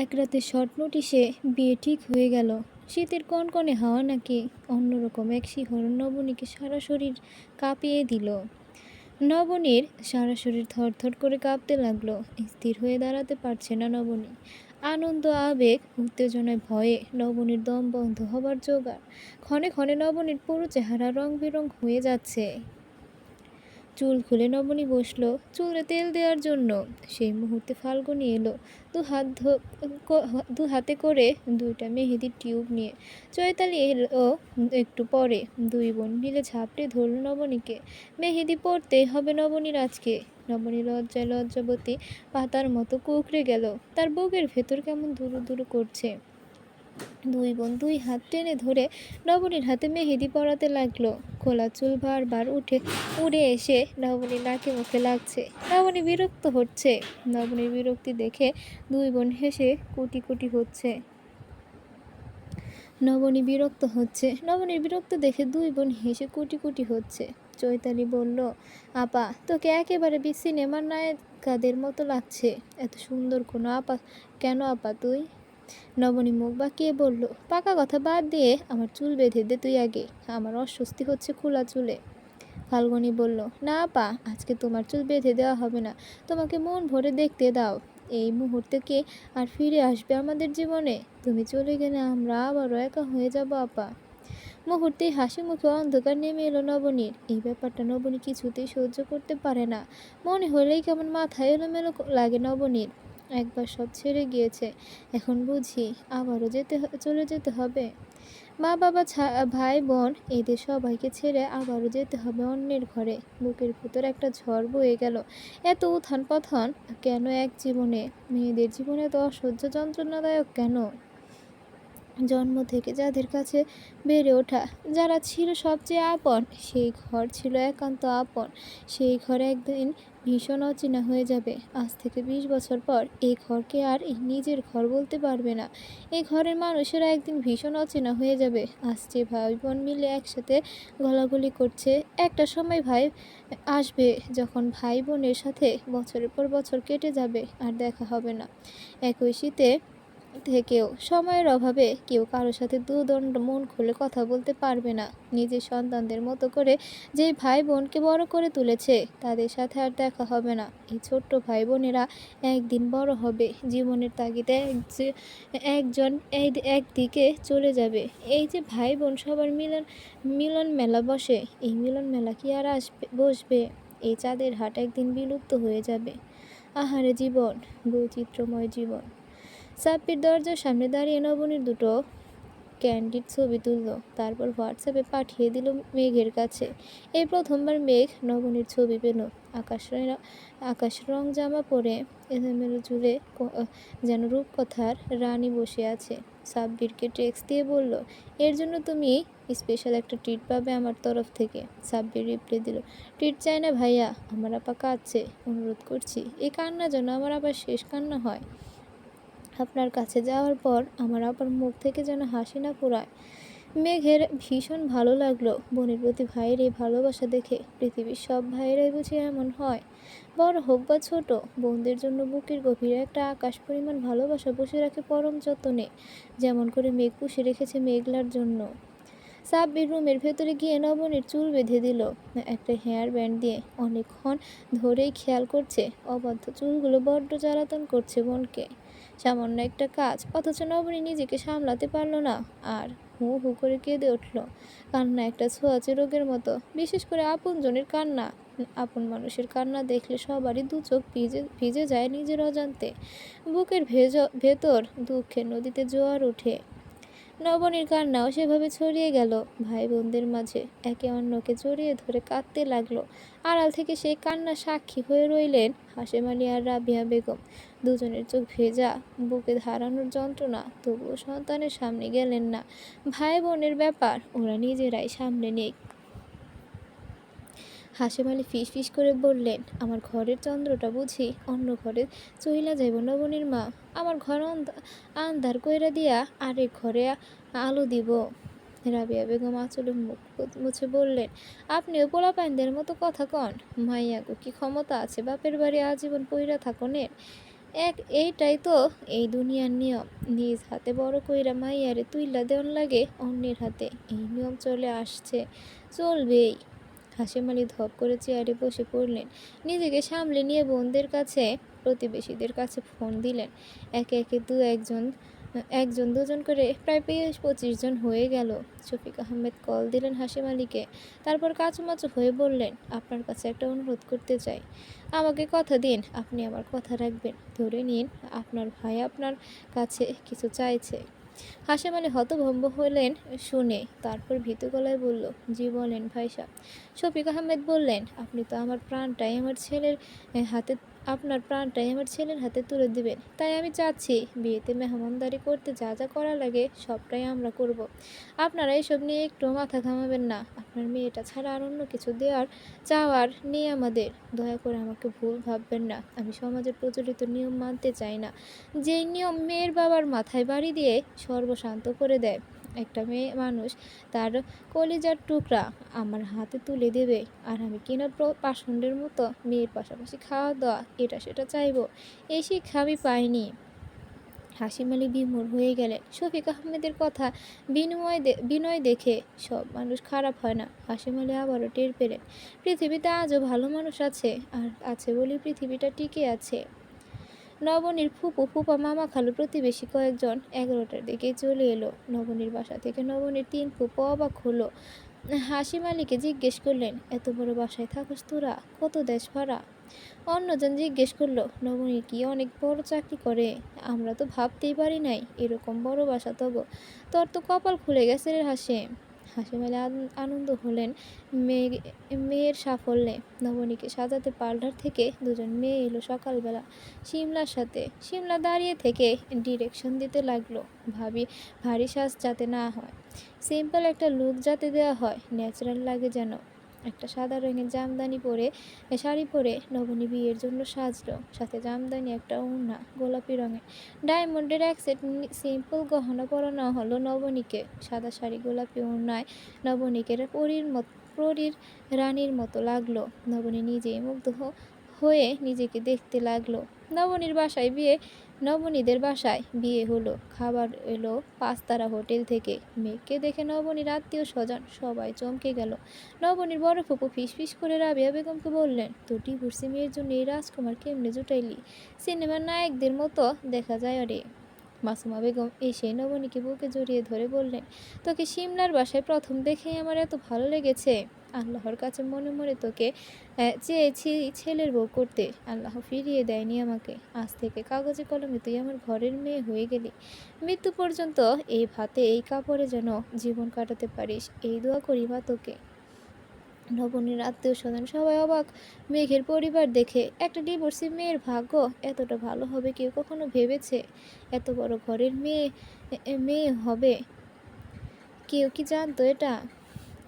এক রাতে শর্ট নোটিশে বিয়ে ঠিক হয়ে গেল। শীতের কনকনে হাওয়া নাকি অন্যরকম এক শিহরণ নবনীকে সারা শরীর কাঁপিয়ে দিল। নবনীর সারা শরীর থরথর করে কাঁপতে লাগলো। স্থির হয়ে দাঁড়াতে পারছে না নবনী। আনন্দ, আবেগ, উত্তেজনায়, ভয়ে নবনীর দম বন্ধ হবার জোগাড়। ক্ষণে ক্ষণে নবনীর পুরো চেহারা রং বেরং হয়ে যাচ্ছে। চুল খুলে নবনী বসলো চুলে তেল দেওয়ার জন্য। সেই মুহূর্তে ফাল্গুনী এলো, দু হাতে করে দুইটা মেহেদির টিউব নিয়ে। চৈতালি এলো একটু পরে। দুই বোন মিলে ঝাপটে ধরল নবনীকে। মেহেদি পড়তেই হবে নবনীর আজকে। নবনী লজ্জায় লজ্জাবতী পাতার মতো কুঁকড়ে গেল। তার বুকের ভেতর কেমন দুরু দুরু করছে। দুই বোন দুই হাত টেনে ধরে নবনীর হাতে মেহেদি পরাতে লাগলো। খোলা চুল বারবার উড়ে এসে নবনীর নাকে মুখে লাগছে। নবনী বিরক্ত হচ্ছে। নবনীর বিরক্তি দেখে দুই বোন হেসে কুটি কুটি হচ্ছে। নবনীর বিরক্ত দেখে দুই বোন হেসে কুটি কুটি হচ্ছে। চৈতালি বলল, আপা, তোকে একেবারে সিনেমার নায়িকাদের মতো লাগছে। এত সুন্দর কোনো আপা কেন আপা তুই? নবনী মুখ বাঁকিয়ে বলল, পাকা কথা বাদ দিয়ে আমার চুল বেঁধে দে তুই আগে। আমার অস্বস্তি হচ্ছে খোলা চুলে। ফাল্গুনী বলল, না আপা, আজকে তোমার চুল বেঁধে দেওয়া হবে না। তোমাকে মন ভরে দেখতে দাও। এই মুহূর্তে কে আর ফিরে আসবে আমাদের জীবনে? তুমি চলে গেলে আমরা আবারও একা হয়ে যাব আপা। মুহূর্তেই হাসি মুখে অন্ধকার নেমে এলো নবনীর। এই ব্যাপারটা নবনী কিছুতেই সহ্য করতে পারে না। মনে হলেই কেমন মাথায় এলোমেলো লাগে নবনীর। একবার সব ছেড়ে গিয়েছে, এখন বুঝি আবারও চলে যেতে হবে। মা বাবা, ভাই বোন, এদের সবাইকে ছেড়ে আবারও যেতে হবে অন্যের ঘরে। বুকের ভেতর একটা ঝড় বয়ে গেল। এত উত্থান পতন কেন এক জীবনে? মেয়েদের জীবনে তো অসহ্য যন্ত্রণাদায়ক কেন? জন্ম থেকে যাদের কাছে বেড়ে ওঠা, যারা ছিল সবচেয়ে আপন, সেই ঘর ছিল একান্ত আপন। সেই ঘর একদিন ভীষণ অচেনা হয়ে যাবে। আজ থেকে 20 বছর পর এই ঘরকে আর নিজের ঘর বলতে পারবে না। এই ঘরের মানুষেরা একদিন ভীষণ অচেনা হয়ে যাবে। আজ যে ভাই বোন মিলে একসাথে গলাগলি করছে, একটা সময় আসবে যখন ভাই বোনের সাথে বছরের পর বছর কেটে যাবে, আর দেখা হবে না। একই শীতে থেকেও সময়ের অভাবে কেউ কারো সাথে দুদণ্ড মন খুলে কথা বলতে পারবে না। নিজের সন্তানদের মতো করে যে ভাই বোনকে বড় করে তুলেছে, তাদের সাথে আর দেখা হবে না। এই ছোট্ট ভাই বোনেরা একদিন বড় হবে। জীবনের তাগিদে একজন একদিকে চলে যাবে। এই যে ভাই বোন সবার মিলন মেলা বসে, এই মিলন মেলা কি আর বসবে? এই চাঁদের হাট একদিন বিলুপ্ত হয়ে যাবে। আহারে জীবন, বৈচিত্র্যময় জীবন। সাব্বির দরজার সামনে দাঁড়িয়ে নবনীর দুটো ক্যান্ডিড ছবি তুলল। তারপর হোয়াটসঅ্যাপে পাঠিয়ে দিল মেঘের কাছে। এই প্রথমবার মেঘ নবনীর ছবি পেল। আকাশ রং জামা পরে এলোমেলো চুলে যেন রূপকথার রানী বসে আছে। সাব্বিরকে টেক্সট দিয়ে বলল, এর জন্য তুমি স্পেশাল একটা ট্রিট পাবে আমার তরফ থেকে। সাব্বির রিপ্লাই দিল, ট্রিট চাই না ভাইয়া, আমার আপা কাঁদছে, অনুরোধ করছি এই কান্না যেন আমার আবার শেষ কান্না হয়। আপনার কাছে যাওয়ার পর আমার আবার মুখ থেকে যেন হাসি না ফুরায়। মেঘের ভীষণ ভালো লাগলো বোনের প্রতি ভাইয়ের এই ভালোবাসা দেখে। পৃথিবীর সব ভাইয়েরাই বুঝি এমন হয়? বড় হোক বা ছোট, বোনদের জন্য বুকের গভীরে একটা আকাশ পরিমাণ ভালোবাসা বসে রাখে পরম যতনে, যেমন করে মেঘ পুষে রেখেছে মেঘলার জন্য। সাব্বির রুমের ভেতরে গিয়ে নবনীর চুল বেঁধে দিল একটা হেয়ার ব্যান্ড দিয়ে। অনেকক্ষণ ধরেই খেয়াল করছে অবাধ্য চুলগুলো বড্ড জ্বালাতন করছে বোনকে। সামান্য একটা কাজ, অথচ নবনী নিজেকে সামলাতে পারল না। আর হু হু করে কেঁদে উঠল। কান্না একটা ছোঁয়াচে রোগের মতো, বিশেষ করে আপনজনের কান্না। আপন মানুষের কান্না দেখলে সবারই দু চোখ ভিজে যায় নিজের অজান্তে। বুকের ভেতর দুঃখের নদীতে জোয়ার ওঠে। নবনীর কান্নাও সেভাবে ছড়িয়ে গেল ভাই বোনদের মাঝে। একে অন্যকে জড়িয়ে ধরে কাঁদতে লাগলো। আড়াল থেকে সেই কান্নার সাক্ষী হয়ে রইলেন হাশেম আলী আর রাবিয়া বেগম। দুজনের চোখ ভেজা, বুকে ধারানোর যন্ত্রণা, তবুও সন্তানের সামনে গেলেন না। ভাই বোনের ব্যাপার ওরা নিজেরাই সামনে নেই। হাশেম আলী ফিস ফিস করে বললেন, আমার ঘরের চন্দ্রটা বুঝি অন্য ঘরে চইলা যাইব নবনীর মা? আমার ঘর আন্ধার কইরা দিয়া আরেক ঘরে আলো দিব? রাবিয়া বেগম আঁচলে মুখ মুছে বললেন, আপনিও পোলাপাইনদের মতো কথা কন। মাইয়াগো কি ক্ষমতা আছে বাপের বাড়ি আজীবন পইরা থাকনের? এইটাই তো এই দুনিয়ার নিয়ম। নিজ হাতে বড় কইরা মাইয়ারে তুইলা দেওয়ান লাগে অন্যের হাতে। এই নিয়ম চলে আসছে, চলবেই। হাসিম আলী ধপ করে চেয়ারে বসে পড়লেন। নিজেকে সামলে নিয়ে বোনদের কাছে, প্রতিবেশীদের কাছে ফোন দিলেন। একে একে একজন একজন দুজন করে প্রায় ২৫ জন হয়ে গেল। শফিক আহমেদ কল দিলেন হাসিম আলীকে। তারপর কাঁচুমাচু হয়ে বললেন, আপনার কাছে একটা অনুরোধ করতে চাই। আমাকে কথা দিন, আপনি আমার কথা রাখবেন। ধরে নিন আপনার ভাই আপনার কাছে কিছু চাইছে। হাসিম আলী হতভম্ব হলেন শুনে। তারপর ভীতু গলায় বলল, জি বলেন ভাই সাহেব। শফিক আহমেদ বললেন, আপনি তো আমার প্রাণটাই আমার ছেলের হাতে আপনার প্রাণটাই আমার ছেলের হাতে তুলে দিবেন। তাই আমি চাচ্ছি বিয়েতে মেহমানদারি করতে যা যা করা লাগে সবটাই আমরা করব। আপনারা এসব নিয়ে একটু মাথা ঘামাবেন না। আপনার মেয়েটা ছাড়া আর অন্য কিছু দেওয়ার চাওয়ার নেই আমাদের। দয়া করে আমাকে ভুল ভাববেন না। আমি সমাজের প্রচলিত নিয়ম মানতে চাই না, যেই নিয়ম মেয়ের বাবার মাথায় বাড়ি দিয়ে সর্বশান্ত করে দেয়। একটা মেয়ে মানুষ তার কলিজার টুকরা আমার হাতে তুলে দেবে, আর আমি কিনা পাষণ্ডের মতো মেয়ের পাশাপাশি খাওয়া দাওয়া এটা সেটা চাইবো? এই শিক্ষা আমি পাইনি। হাসিম আলী বিমূঢ় হয়ে গেলেন। শফিক আহমেদের কথা বিনয় দেখে সব মানুষ খারাপ হয় না। হাসিম আলী আবারও টের পেলেন, পৃথিবীতে আজও ভালো মানুষ আছে, আর আছে বলেই পৃথিবীটা টিকে আছে। নবনীর ফুপু ফুপা মামা খালু প্রতিবেশী কয়েকজন 11টার দিকে চলে এলো। নবনীর বাসা থেকে নবনীর 3 ফুপু অবাক হলো। হাসিম আলীকে জিজ্ঞেস করলেন, এত বড় বাসায় থাকস তোরা, কত দেশ ভাড়া? অন্যজন জিজ্ঞেস করলো, নবনী কি অনেক বড় চাকরি করে? আমরা তো ভাবতেই পারি নাই এরকম বড় বাসা তব। তোর তো কপাল খুলে গেছে রে হাসিম। হাসিম আলী আনন্দ হলেন মেয়ের সাফল্যে। নবনীকে সাজাতে পার্লার থেকে দুজন মেয়ে এলো সকালবেলা শিমলার সাথে। শিমলা দাঁড়িয়ে থেকে ডিরেকশন দিতে লাগলো, ভারী সাজ যাতে না হয়, সিম্পল একটা লুক যাতে দেওয়া হয়, ন্যাচারাল লাগে যেন। একটা সাদা রঙের শাড়ি পরে নবনী বিয়ের জন্য সাজলো। সাথে জামদানি একটা ওড়না গোলাপি রঙের, ডায়মন্ডের এক সেট সিম্পল গহনা পরানো হলো নবনীকে। সাদা শাড়ি গোলাপি ওড়নায় নবনীকে পরীর রানীর মতো লাগলো। নবনী নিজেই মুগ্ধ হয়ে নিজেকে দেখতে লাগলো। নবনীদের বাসায় বিয়ে হলো। খাবার এলো 5 তারা হোটেল থেকে। মেয়েকে দেখে নবনীর আত্মীয় স্বজন সবাই চমকে গেল। নবনীর বড় ফুপু ফিসফিস করে রাবেয়া বেগমকে বললেন, তোর ডিভোর্সি মেয়ের জন্য এই রাজকুমার কেমনে জুটাইলি? সিনেমার নায়কদের মতো দেখা যায় রে। মাসুমা বেগম এসে নবনীকে বুকে জড়িয়ে ধরে বললেন, তোকে সিমলার বাসায় প্রথম দেখেই আমার এত ভালো লেগেছে। আল্লাহর কাছে মনে মনে তোকে চেয়েছি ছেলের বউ করতে, আল্লাহ ফিরিয়ে দেয়নি আমাকে। আজ থেকে কাগজে কলমে তুই আমার ঘরের মেয়ে হয়ে গেলি। মৃত্যু পর্যন্ত এই ভাতে এই কাপড়ে যেন জীবন কাটাতে পারিস, এই দোয়া করি মা তোকে। নবনীর আত্মীয় স্বজন সবাই অবাক। মেঘের পরিবার দেখে একটা ডিভোর্সি মেয়ের ভাগ্য এতটা ভালো হবে কেউ কখনো ভেবেছে? এত বড় ঘরের মেয়ে হবে, কেউ কি জানতো এটা?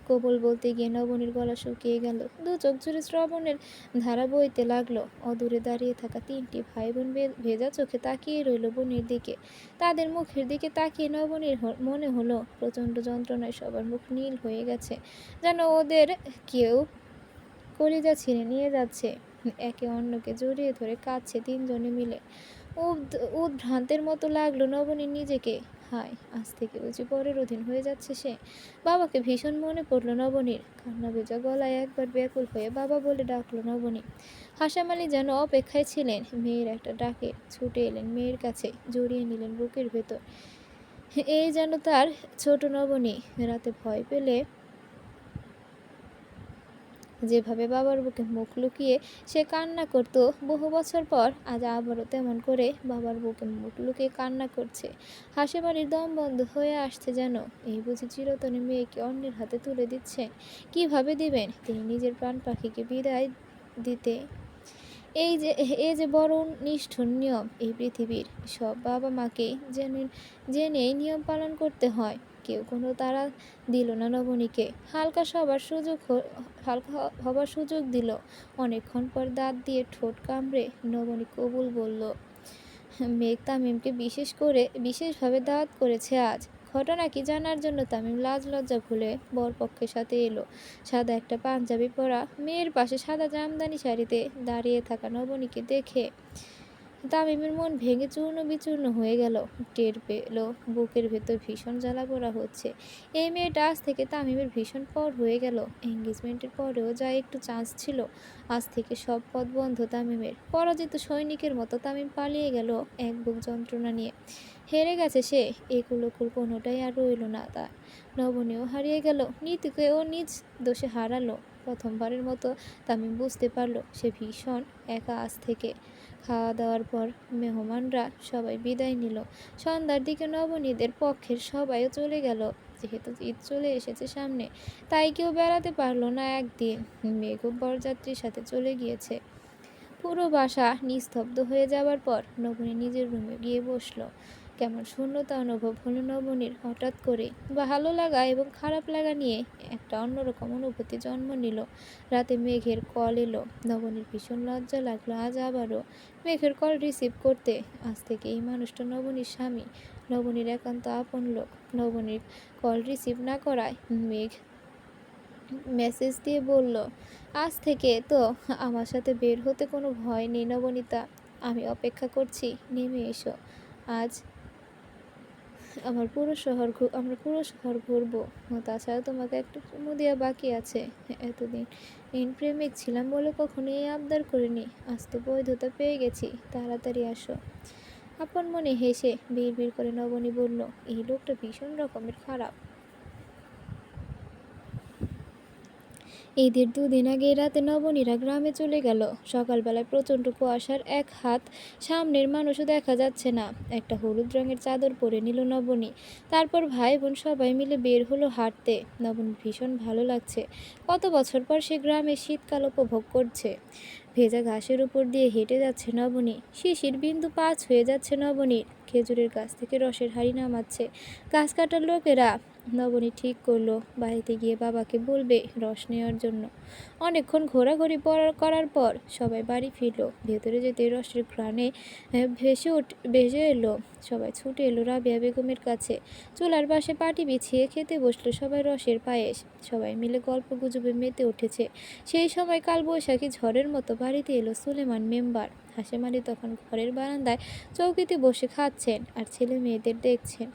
কবল বলতে গিয়ে নবনীর গলা শুকিয়ে গেল। দু চোখ জুড়ে শ্রাবণের ধারা বইতে লাগলো। অদূরে দাঁড়িয়ে থাকা 3টি ভাই বোন ভেজা চোখে তাকিয়ে রইল বোনের দিকে। তাদের মুখের দিকে তাকিয়ে নবনীর মনে হলো প্রচণ্ড যন্ত্রণায় সবার মুখ নীল হয়ে গেছে, যেন ওদের কেউ কলিজা ছিঁড়ে নিয়ে যাচ্ছে। একে অন্যকে জড়িয়ে ধরে কাঁদছে 3জনে মিলে। উদ্ভ্রান্তের মতো লাগলো নবনীর নিজেকে। হায়, আজ থেকে বুঝি পরের অধীন হয়ে যাচ্ছে সে। বাবাকে ভীষণ মনে পড়ল নবনীর। কান্না ভেজা গলায় একবার ব্যাকুল হয়ে বাবা বলে ডাকলো নবনী। হাসাম আলী যেন অপেক্ষায় ছিলেন মেয়ের একটা ডাকে। ছুটে এলেন মেয়ের কাছে, জড়িয়ে নিলেন বুকের ভেতর। এই যেন তার ছোট নবনী। রাতে ভয় পেলে যেভাবে বাবার বুকে মুখ লুকিয়ে সে কান্না করত বহু বছর পর, আজ আবারও তেমন করে বাবার বুকে মুখ লুকিয়ে কান্না করছে। হাসিম আলীর দম বন্ধ হয়ে আসছে যেন। এই বুঝি চিরতরে মেয়েকে অন্যের হাতে তুলে দিচ্ছেন? কিভাবে দিবেন তিনি নিজের প্রাণ পাখিকে বিদায় দিতে? এই যে বড় নিষ্ঠুর নিয়ম। এই পৃথিবীর সব বাবা মাকেই জেনেই নিয়ম পালন করতে হয়। কেউ কোনো তাড়া দিল না নবনীকে। হালকা হবার সুযোগ দিল। অনেকক্ষণ পর দাঁত দিয়ে ঠোঁট কামড়ে নবনী কবুল বলল। মেঘ তামিমকে বিশেষভাবে দাওয়াত করেছে আজ। ঘটনা কি জানার জন্য তামিম লাজ লজ্জা ভুলে বরপক্ষের সাথে এলো। সাদা একটা পাঞ্জাবি পরা মেয়ের পাশে সাদা জামদানি শাড়িতে দাঁড়িয়ে থাকা নবনীকে দেখে তামিমের মন ভেঙে চূর্ণ বিচূর্ণ হয়ে গেল। টের পেল বুকের ভেতর ভীষণ জ্বালা পোড়া হচ্ছে। এই মেয়েটা আজ থেকে তামিমের ভীষণ পর হয়ে গেল। এঙ্গেজমেন্টের পরেও যা একটু চান্স ছিল, আজ থেকে সব পথ বন্ধ তামিমের। পরাজিত সৈনিকের মতো তামিম পালিয়ে গেল এক বুক যন্ত্রণা নিয়ে। হেরে গেছে সে, একুলোকুল কোনোটাই আর রইল না তার। নবনীও হারিয়ে গেল, নীতিকেও নিজ দোষে হারালো। প্রথমবারের মতো তামিম বুঝতে পারল সে ভীষণ একা আজ থেকে। খাওয়া দাওয়ার পর মেহমানরা সবাই বিদায় নিল। সন্ধ্যার দিকে নবনীদের পক্ষের সবাইও চলে গেল। যেহেতু ঈদ চলে এসেছে সামনে, তাই কেউ বেড়াতে পারলো না একদিন। মেঘও বরযাত্রীর সাথে চলে গিয়েছে। পুরো বাসা নিস্তব্ধ হয়ে যাবার পর নবনী নিজের রুমে গিয়ে বসলো। কেমন শূন্যতা অনুভব হলো নবনীর হঠাৎ করে। ভালো লাগা এবং খারাপ লাগা নিয়ে একটা অন্যরকম অনুভূতি জন্ম নিল। রাতে মেঘের কল এলো। নবনীর ভীষণ লজ্জা লাগলো আজ আবারও মেঘের কল রিসিভ করতে। আজ থেকে এই মানুষটা নবনীর স্বামী, নবনীর একান্ত আপন লোক। নবনীর কল রিসিভ না করায় মেঘ মেসেজ দিয়ে বলল, আজ থেকে তো আমার সাথে বের হতে কোনো ভয় নেই নবনীতা। আমি অপেক্ষা করছি, নেমে এসো। আজ আমরা পুরো শহর ঘুরবো। তাছাড়া তোমাকে একটা চুমু দেওয়া বাকি আছে। এতদিন প্রেমিক ছিলাম বলে কখনো এই আবদার করিনি, আজ তো বৈধতা পেয়ে গেছি, তাড়াতাড়ি আসো। আপন মনে হেসে বিড়বিড় করে নবনী বলল, এই লোকটা ভীষণ রকমের খারাপ। ঈদের দুদিন আগে রাতে নবনীরা গ্রামে চলে গেল। সকালবেলায় প্রচণ্ড কুয়াশার এক হাত সামনের মানুষও দেখা যাচ্ছে না। একটা হলুদ রঙের চাদর পরে নিল নবনী। তারপর ভাই বোন সবাই মিলে বের হলো হাঁটতে। নবনীর ভীষণ ভালো লাগছে। কত বছর পর সে গ্রামে শীতকাল উপভোগ করছে। ভেজা ঘাসের উপর দিয়ে হেঁটে যাচ্ছে নবনী। শিশির বিন্দু পা ছুঁয়ে যাচ্ছে নবনীর। খেজুরের গাছ থেকে রসের হাঁড়ি নামাচ্ছে গাছ কাটার লোকেরা। নবনী ঠিক করলো বাড়িতে গিয়ে বাবাকে বলবে রস নেওয়ার জন্য। অনেকক্ষণ ঘোরাঘুরি করার পর সবাই বাড়ি ফিরল। ভেতরে যেতে রসের ঘ্রাণে ভেসে এলো। সবাই ছুটে এলো রাবেয়া বেগমের কাছে। চুলার পাশে পাটি বিছিয়ে খেতে বসলো সবাই রসের পায়েস। সবাই মিলে গল্প গুজবে মেতে উঠেছে। সেই সময় কালবৈশাখী ঝড়ের মতো বাড়িতে এলো সুলেমান মেম্বার। হাশেম আলী তখন ঘরের বারান্দায় চৌকিতে বসে খাচ্ছেন আর ছেলে মেয়েদের দেখছেন।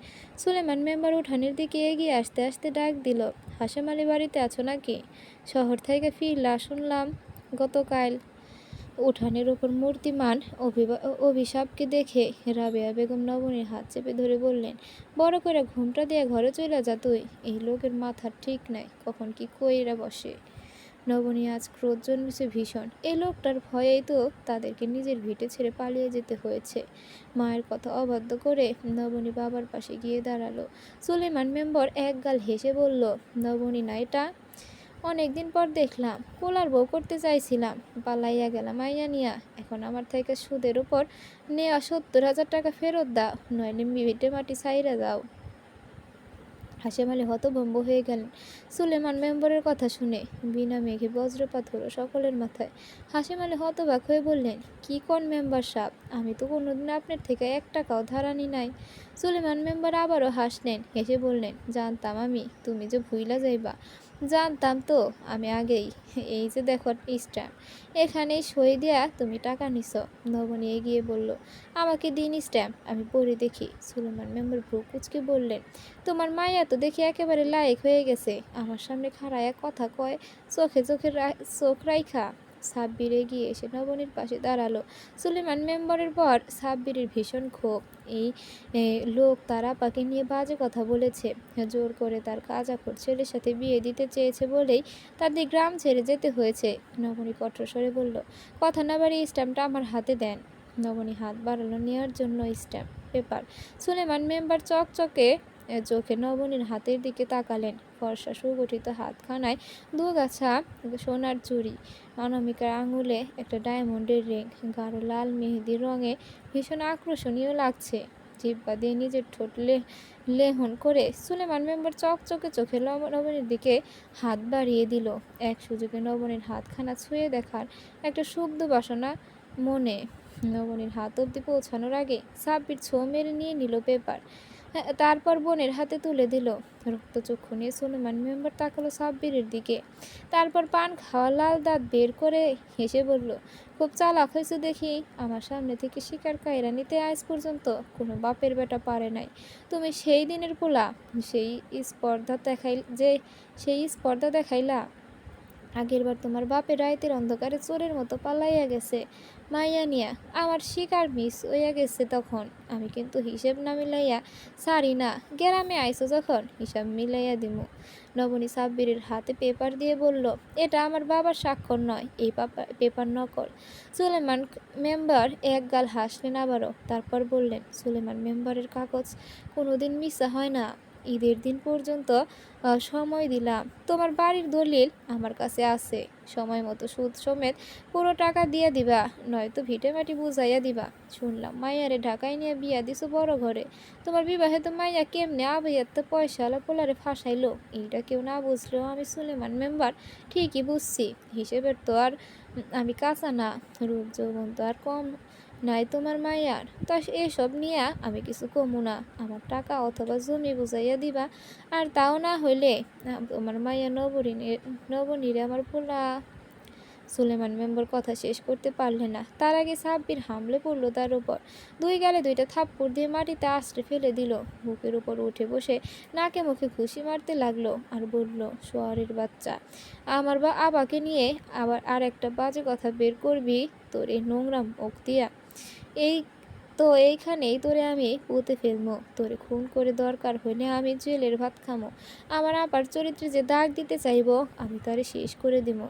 সুলেমান মেম্বার উঠানের দিকে এগিয়ে আসতে আসতে ডাক দিল, হাশেম আলী বাড়িতে আছো নাকি? শহর থেকে ফিরলা শুনলাম। গতকাল উঠানের ওপর মূর্তিমান অভিশাপকে দেখে রাবেয়া বেগম নবনীর হাত চেপে ধরে বললেন, বড় করে ঘুমটা দিয়ে ঘরে চলে যা তুই। এই লোকের মাথার ঠিক নাই, কখন কি কইরা বসে। নবনী আজ ক্রোধ জন্মেছে ভীষণ। এই লোকটার ভয়েই তো তাদেরকে নিজের ভিটে ছেড়ে পালিয়ে যেতে হয়েছে। মায়ের কথা অবাধ্য করে নবনী বাবার পাশে গিয়ে দাঁড়ালো। সুলেমান মেম্বার একগাল হেসে বলল, নবনী না এটা? অনেকদিন পর দেখলাম। পোলার বউ করতে চাইছিলাম, পালাইয়া গেলাম মাইয়া নিয়া। এখন আমার থেকে সুদের উপর নেওয়া 70,000 টাকা ফেরত দাও, নইলে ভিটে মাটি ছাইরা দাও। হাশেম আলী হতভম্ব হয়ে গেলেন সুলেমান মেম্বরের কথা শুনে। বিনা মেঘে বজ্রপাত হলো সকলের মাথায়। হাশেম আলী হতবাক হয়ে বললেন, কি কোন মেম্বার সাহেব, আমি তো কোনোদিন আপনার থেকে 1 টাকাও ধারানি নাই। সুলেমান মেম্বার আবারও হাসলেন। হেসে বললেন, জানতাম আমি তুমি যে ভুইলা যাইবা। জানতাম তো আমি আগেই। এই যে দেখো স্ট্যাম্প, এখানেই সই দেয়া তুমি টাকা নিছ। নবনী এগিয়ে বলল, আমাকে দিন স্ট্যাম্প, আমি পড়ে দেখি। সুলেমান মেম্বার ভ্রু কুচকে বললেন, তোমার মাইয়া তো দেখি একেবারে লায়েক হয়ে গেছে, আমার সামনে খাড়ায়া কথা কয়, চোখ রাইখা। সাব্বির এগিয়ে এসে নবনীর পাশে দাঁড়ালো। সুলেমান মেম্বারের পর সাব্বিরের ভীষণ ক্ষোভ। এই লোক তার আপাকে নিয়ে বাজে কথা বলেছে। জোর করে তার কাজাখোর ছেলের সাথে বিয়ে দিতে চেয়েছে বলেই তাদের গ্রাম ছেড়ে যেতে হয়েছে। নবনী কঠোর স্বরে বলল, কথা না বাড়িয়ে স্ট্যাম্পটা আমার হাতে দেন। নবনী হাত বাড়ালো নেওয়ার জন্য স্ট্যাম্প পেপার। সুলেমান মেম্বার চকচকে চোখে নবনীর হাতের দিকে তাকালেন। ফর্সা সুগঠিত হাতখানায় 2 গাছা সোনার চুড়ি, অনামিকার আঙুলে একটা ডায়মন্ডের রিং, গাঢ় লাল মেহেদি রঙে ভীষণ আকর্ষণীয় লাগছে। জিহ্বা দিয়ে নিজের ঠোঁট লেহন করে সুলেমান মেম্বার চকচকে চোখে নবনীর দিকে হাত বাড়িয়ে দিল। এক সুযোগে নবনীর হাতখানা ছুঁয়ে দেখার একটা সুব্ধ বাসনা মনে। নবনীর হাত অবধি পৌঁছানোর আগে সাব্বির ছো মেরে নিয়ে নিল পেপার। হ্যাঁ, তারপর বোনের হাতে তুলে দিল। রক্তচক্ষু নিয়ে সুলেমান মেম্বার তাকালো সাব্বিরের দিকে। তারপর পান খাওয়া লাল দাঁত বের করে হেসে বলল, খুব চালাক হয়েছে দেখি। আমার সামনে থেকে শিকার কায়রা নিতে আজ পর্যন্ত কোনো বাপের বেটা পারে নাই। তুমি সেই দিনের পোলা, সেই স্পর্ধা দেখাইলা। আগেরবার তোমার বাপের রাইতের অন্ধকারে চোরের মতো পালাইয়া গেছে মাইয়া নিয়া। আমার শিকার মিস হইয়া গেছে তখন। আমি কিন্তু হিসেব না মিলাইয়া সারি না। গ্রামে আইসো যখন হিসাব মিলাইয়া দিমু। নবনী সাব্বিরের হাতে পেপার দিয়ে বলল, এটা আমার বাবার স্বাক্ষর নয়, এই পেপার নকল। সুলেমান মেম্বার এক গাল হাসলেন আবারও। তারপর বললেন, সুলেমান মেম্বারের কাগজ কোনোদিন মিশা হয় না। ঈদের দিন পর্যন্ত সময় দিলাম। তোমার বাড়ির দলিল আমার কাছে আছে। সময় মতো সুদ সমেত পুরো টাকা দিয়া দিবা, নয়তো ভিটেমাটি বুঝাইয়া দিবা। শুনলাম মাইয়ারে ঢাকায় নিয়ে বিয়া দিছো বড় ঘরে। তোমার বিবাহিত মাইয়া কেমনে আবাইয়াতে পয়সাওয়ালা পোলারে ফাঁসাইলো, এইটা কেউ না বুঝলেও আমি সুলেমান মেম্বার ঠিকই বুঝছি। হিসেবের তো আর আমি কাঁচা না। রূপ যৌবন তো আর কম নাই তোমার মাইয়ার। তা এসব নিয়া আমি কিছু কমু না। আমার টাকা অথবা জমি বুঝাইয়া দিবা। আর তাও না হইলে তোমার মাইয়া নবনীরে আমার পোলা। সুলেমান মেম্বার কথা শেষ করতে পারলে না। তার আগে সাব্বির হামলে পড়ল তার উপর। দুই গালে দুইটা থাপ্পড় দিয়ে মাটিতে আছড়ে ফেলে দিল। বুকের উপর উঠে বসে নাকে মুখে ঘুষি মারতে লাগলো আর বলল, শোয়ারের বাচ্চা, আমার আবাকে নিয়ে আবার আর একটা বাজে কথা বের করবি তোর এই নোংরা মুখ দিয়া। এই এইখানেই তোরে আমি পুঁতে ফেলবো। তোরে খুন করে দরকার হইলে আমি জেলের ভাত খামো। আমার আপার চরিত্রে যে দাগ দিতে চাইবো আমি তারে শেষ করে দিব।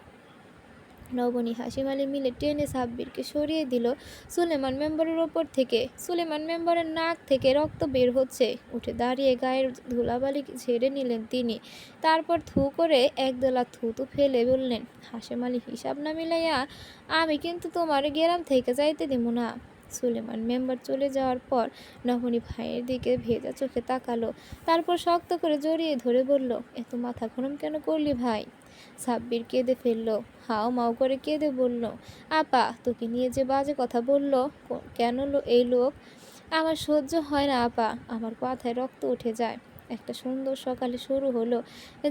নবনী হাসিমালি মিলে টেনে সাব্বিরকে সরিয়ে দিল সুলেমান মেম্বারের ওপর থেকে। সুলেমান মেম্বারের নাক থেকে রক্ত বের হচ্ছে। উঠে দাঁড়িয়ে গায়ের ধুলাবালি ঝেড়ে নিলেন তিনি। তারপর থু করে একদলা থুতু ফেলে বললেন, হাসিমালি হিসাব না মিলাইয়া আমি কিন্তু তোমার গেরাম থেকে যাইতে দিব না। সুলেমান মেম্বার চলে যাওয়ার পর নবনী ভাইয়ের দিকে ভেজা চোখে তাকালো। তারপর শক্ত করে জড়িয়ে ধরে বলল, এত মাথা গরম কেন করলি ভাই? সাব্বির কেঁদে ফেলল। হাও মাও করে কেঁদে বলল, আপা তোকে নিয়ে যে বাজে কথা বলল কেন এই লোক, আমার সহ্য হয় না আপা। আমার মাথায় রক্ত উঠে যায়। একটা সুন্দর সকালে শুরু হলো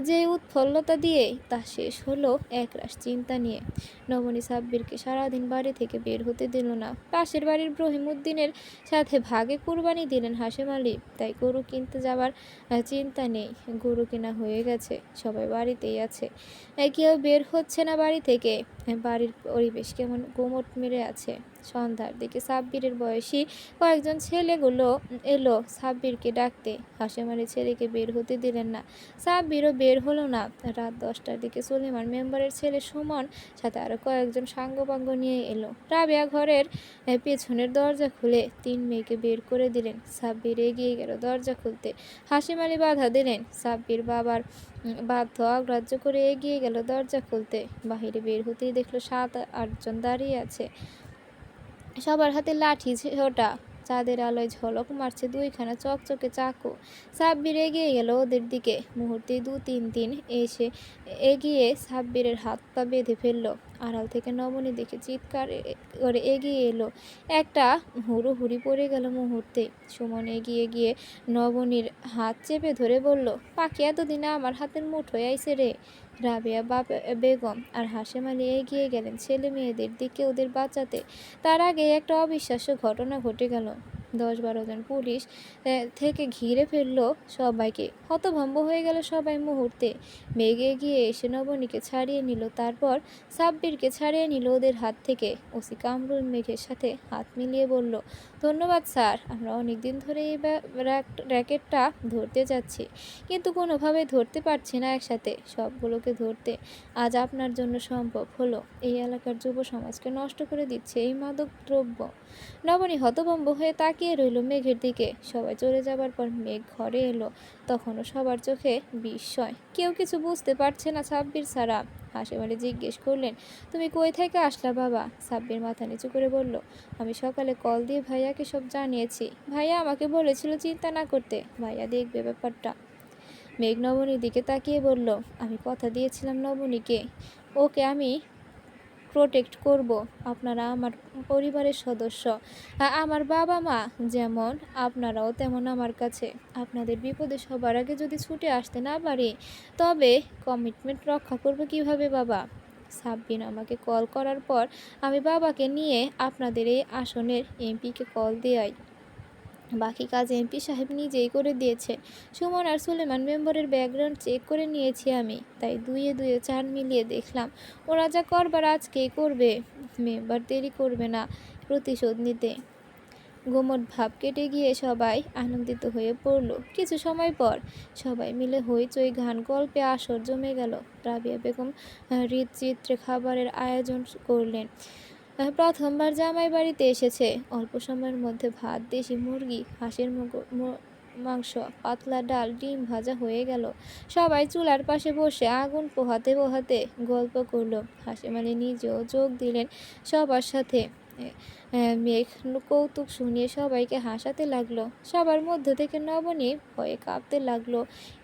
যে উৎফুল্লতা দিয়ে, তা শেষ হলো একরাশ চিন্তা নিয়ে। নবনী সাব্বিরকে সারাদিন বাড়ি থেকে বের হতে দিল না। পাশের বাড়ির রহিমউদ্দিনের সাথে ভাগে কুরবানি দিলেন হাশেম আলী। তাই গরু কিনতে যাবার চিন্তা নেই। গরু কেনা হয়ে গেছে, সবাই বাড়িতেই আছে। কেউ বের হচ্ছে না বাড়ি থেকে। বাড়ির পরিবেশ কেমন গুমট মেরে আছে। সন্ধ্যার দিকে সাব্বিরের বয়সী কয়েকজন ছেলেগুলো এলো সাব্বিরকে ডাকতে। হাশেম আলী ছেলেকে বের হতে দিলেন না। সাব্বিরও বের হলো না। রাত 10টার দিকে সুলেমান মেম্বারের ছেলে সুমন সাথে আরো কয়েকজন সাঙ্গপাঙ্গ নিয়ে এলো। রাবেয়া ঘরের পেছনের দরজা খুলে 3 মেয়েকে বের করে দিলেন। সাব্বির এগিয়ে গেল দরজা খুলতে। হাশেম আলী বাধা দিলেন। সাব্বির বাবার বাধ্য অগ্রাহ্য করে এগিয়ে গেল দরজা খুলতে। বাহিরে বের হতেই দেখলো 7-8 জন দাঁড়িয়ে আছে। সবার হাতে লাঠি ছোটা। চাঁদের আলোয় ঝলক মারছে 2খানা চকচকে চাকু। সাব্বির এগিয়ে গেল ওদের দিকে। মুহূর্তে 2-3 এসে এগিয়ে সাব্বিরের হাত পা বেঁধে ফেলল। আড়াল থেকে নবনী দেখে চিৎকার করে এগিয়ে এলো। একটা হুড়োহুড়ি পড়ে গেল মুহূর্তে। সুমন এগিয়ে গিয়ে নবনীর হাত চেপে ধরে বলল, পাখি এতদিনে আমার হাতের মুঠোয় আইছে রে। রাবেয়া বেগম আর হাশেম আলী এগিয়ে গেলেন ছেলে মেয়েদের দিকে ওদের বাঁচাতে। তার আগে একটা অবিশ্বাস্য ঘটনা ঘটে গেল। 10-12 জন পুলিশ থেকে ঘিরে ফেললো সবাইকে। হতভম্ব হয়ে গেল সবাই মুহূর্তে। মেঘ এগিয়ে এসে নবনীকে ছাড়িয়ে নিল। তারপর সাব্বিরকে ছাড়িয়ে নিল ওদের হাত থেকে। ওসি কামরুল মেঘের সাথে হাত মিলিয়ে বলল, ধন্যবাদ স্যার। আমরা অনেকদিন ধরে এই র্যাকেটটা ধরতে যাচ্ছি, কিন্তু কোনোভাবে ধরতে পারছি না একসাথে। সবগুলোকে ধরতে আজ আপনার জন্য সম্ভব হলো। এই এলাকার যুব সমাজকে নষ্ট করে দিচ্ছে এই মাদক দ্রব্য। নবনী হতভম্ব হয়ে তাকিয়ে রইল মেঘের দিকে। সবাই চলে যাবার পর মেঘ ঘরে এলো। তখনও সবার চোখে বিস্ময়। কেউ কিছু বুঝতে পারছে না সাব্বির ছাড়া। হাশেম আলী জিজ্ঞেস করলেন, তুমি কই থেকে আসলা বাবা? সাব্বির মাথা নিচু করে বলল, আমি সকালে কল দিয়ে ভাইয়াকে সব জানিয়েছি। ভাইয়া আমাকে বলেছিল চিন্তা না করতে, ভাইয়া দেখবে ব্যাপারটা। মেঘ নবনীর দিকে তাকিয়ে বলল, আমি কথা দিয়েছিলাম নবনীকে, ওকে আমি প্রোটেক্ট করব। আপনারা আমার পরিবারের সদস্য। আমার বাবা-মা যেমন আপনারাও তেমন আমার কাছে। আপনাদের বিপদে সবার আগে যদি ছুটে আসতে না পারি, তবে কমিটমেন্ট রক্ষা করব কিভাবে বাবা? সাব্বির আমাকে কল করার পর আমি বাবাকে নিয়ে আপনাদের এই আসনের এমপিকে কল দেয়াই। বাকি কাজ এমপি সাহেব নিজেই করে দিয়েছে। সুমন আর সুলেমান মেম্বারের ব্যাকগ্রাউন্ড চেক করে নিয়েছি আমি, তাই দুইয়ে দুইয়ে 4 মিলিয়ে দেখলাম ওরা যা করবার আজকেই করবে। মেম্বার দেরি করবে না প্রতিশোধ নিতে। গোমট ভাব কেটে গিয়ে সবাই আনন্দিত হয়ে পড়ল। কিছু সময় পর সবাই মিলে হইচই গান গল্পে আসর জমে গেল। রাবিয়া বেগম হৃদচিত্রে খাবারের আয়োজন করলেন। প্রথমবার জামাই বাড়িতে এসেছে। অল্প সময়ের মধ্যে ভাত, দেশি মুরগি, হাঁসের মাংস, পাতলা ডাল, ডিম ভাজা হয়ে গেল। সবাই চুলার পাশে বসে আগুন পোহাতে পোহাতে গল্প করলো। হাসিম আলী নিজেও যোগ দিলেন সবার সাথে। মেঘ কৌতুক শুনিয়ে সবাইকে হাসাতে লাগলো। সবার মধ্য থেকে নবনী ভয়ে কাঁপতে লাগলো,